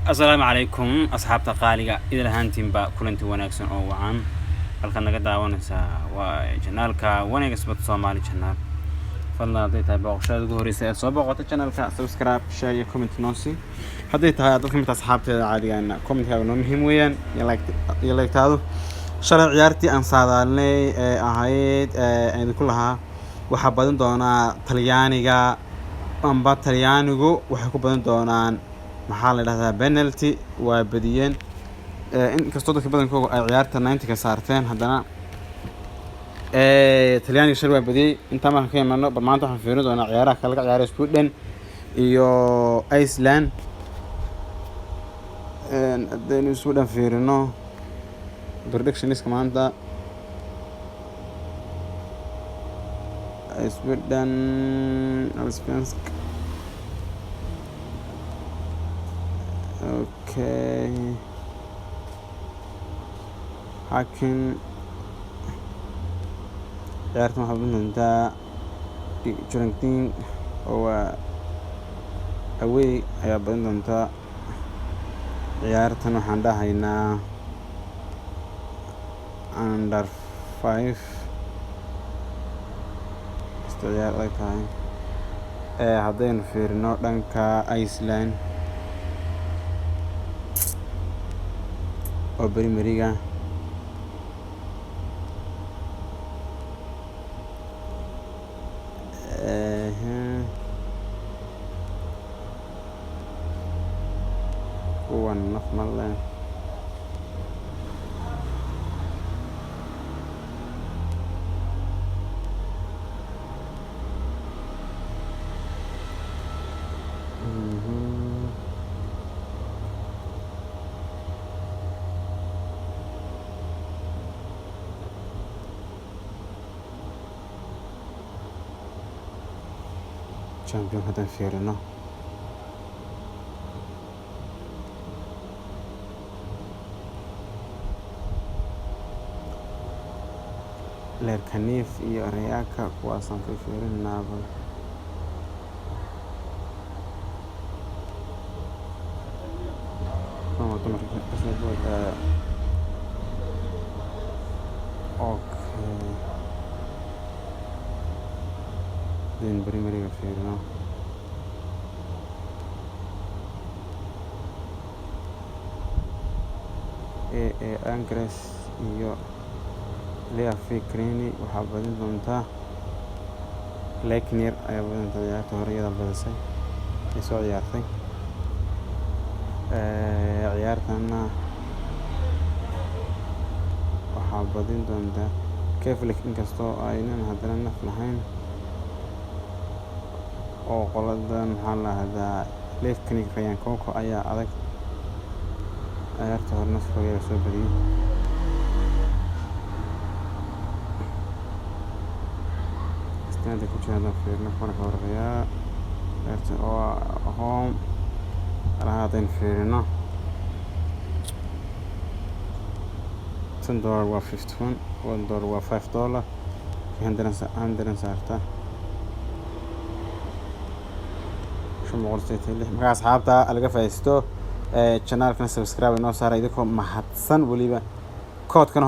السلام عليكم أصحاب تقاليق إذا هانتين با كلنتي وناكسن أو وعن halkan naga daawanaysaa waa channelka wanaag isbad Soomaali channel fadlan haday tahay booqashada ugu horeysa ee soo booqata channelka subscribe share iyo comment noosi haday tahay dadka mid asxaabteeda caadiga ah comment-kaaga noo muhiim weeyaan iyo like-taadu shalay ciyaartii aan saadaalnay ee ahayd aan ku lahaa waxa badan doona Talyaaniga amba Talyaanigu waxa ku badan doonaan maxaa la yiraahdaa penalty waa badiyeen in kastoo dadka badankooda ay ciyaarta 90 ka saarteen haddana Talyaaniga shir waa badiyay inta ma ka imaano barnaamijka waxaan fiirin doonaa ciyaaraha kala ciyaaray Sweden iyo Iceland haddaynu Sweden fiirino predictions maanta Sweden Allsvensk okay لكن عيارة محبوبة انتا جرنتين هو اوي ايا بدن انتا عيارة نوحان دا هينا under 5 استعيار لايك هاي هادين فيرنو دانكا ايسلاند او بريمريغا ونف مالله champion هذا فيرنا ليركانيف iyo Reaka kuwaasan ka fiirinaaba okay din primariga fiirino Angres iyo Lea Fikrini waxaa badin doontaa Leknir ayaa badin doontaa ciyaarta horeyada badisay ay soo ciyaartay ciyaartana waxaa badin doontaa Keflik inkastoo aynan haddana naf lahayn oo qoladan maxaa la yiraahdaa Leknir Ryan Koko ayaa adag ciyaarta hore nafkooda soo badiyay هذا كل هذا في نفرق ورقيا هون هذين فينا $10 و 51 $1 و $5 عندنا سعرته شو مقولتي لي ما أصحابتا ألقى فايستو channel كنا سبسكرايب إنه صار يدكم محسن وليبا كود كنا